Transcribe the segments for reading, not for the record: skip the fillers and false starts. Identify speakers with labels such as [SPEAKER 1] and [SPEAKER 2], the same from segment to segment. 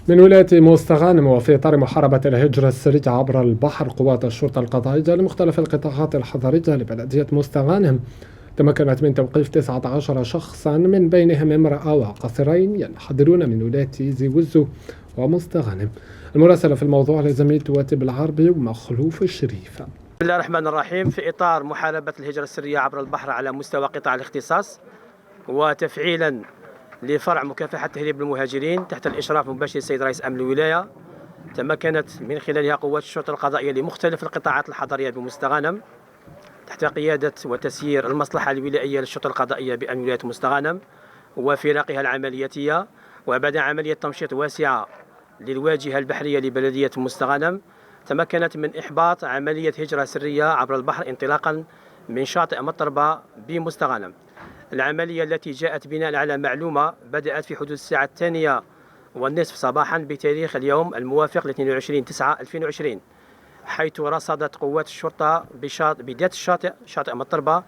[SPEAKER 1] من ولاية مستغانم، وفي إطار محاربة الهجرة السرية عبر البحر، قوات الشرطة القضائية لمختلف القطاعات الحضرية لبلدية مستغانم تمكنت من توقيف 19 شخصا، من بينهم امرأة وقاصرين ينحدرون من ولاية تيزي وزو ومستغانم. المراسلة في الموضوع لزميل واتب العربي ومخلوف الشريف.
[SPEAKER 2] بسم الله الرحمن الرحيم. في إطار محاربة الهجرة السرية عبر البحر على مستوى قطاع الاختصاص، وتفعيلا لفرع مكافحة تهريب المهاجرين تحت الإشراف المباشر السيد رئيس أمن الولاية، تمكنت من خلالها قوات الشرطة القضائية لمختلف القطاعات الحضرية بمستغانم تحت قيادة وتسيير المصلحة الولائية للشرطة القضائية بأمن ولاية مستغانم وفرقها العملياتية، وبعد عملية تمشيط واسعة للواجهة البحرية لبلدية مستغانم، تمكنت من إحباط عملية هجرة سرية عبر البحر انطلاقا من شاطئ مطربة بمستغانم. العملية التي جاءت بناء على معلومة بدأت في حدود الساعة 2:30 صباحا بتاريخ اليوم الموافق ل 22/9/2020، حيث رصدت قوات الشرطة بذات الشاطئ شاطئ مطربة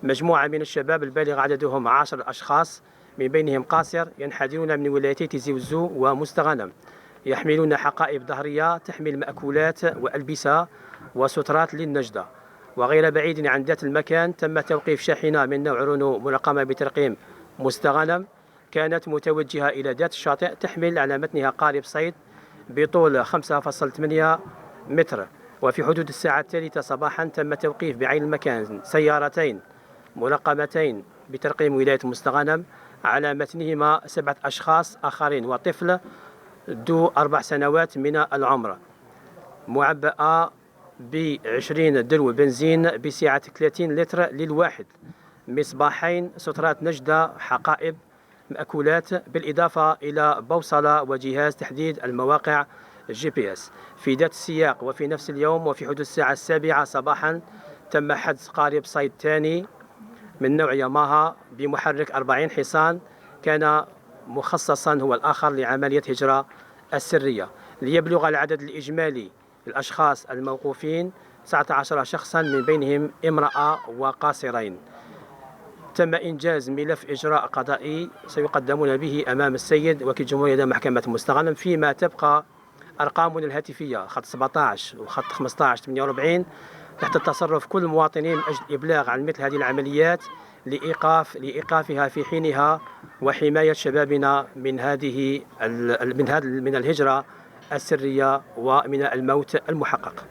[SPEAKER 2] مجموعة من الشباب البالغ عددهم 10 أشخاص، من بينهم قاصر ينحدرون من ولايتي تيزي وزو ومستغانم، يحملون حقائب ظهرية تحمل مأكولات وألبسة وسترات للنجدة. وغير بعيد عن ذات المكان تم توقيف شاحنة من نوع رونو مرقمة بترقيم مستغانم، كانت متوجهة إلى ذات الشاطئ تحمل على متنها قارب صيد بطول 5.8 متر. وفي حدود الساعة 3 صباحا تم توقيف بعين المكان سيارتين مرقمتين بترقيم ولاية مستغانم على متنهما 7 أشخاص آخرين وطفل ذو 4 سنوات من العمر، معبأة ب20 دلو بنزين بسعة 30 لتر للواحد، مصباحين، سترات نجدة، حقائب، مأكولات، بالإضافة إلى بوصلة وجهاز تحديد المواقع GPS. في ذات السياق وفي نفس اليوم وفي حدود الساعة 7 صباحا تم حجز قارب صيد ثاني من نوع ياماها بمحرك 40 حصان، كان مخصصا هو الآخر لعملية هجرة السرية، ليبلغ العدد الإجمالي للأشخاص الموقوفين 19 شخصا، من بينهم امرأة وقاصرين. تم إنجاز ملف إجراء قضائي سيقدمون به أمام السيد وكيل الجمهورية لدى محكمة مستغانم، فيما تبقى أرقامنا الهاتفية خط 17 وخط 15 48 تحت تصرف كل المواطنين من أجل الإبلاغ عن مثل هذه العمليات لإيقافها في حينها وحماية شبابنا من الهجرة السرية ومن الموت المحقق.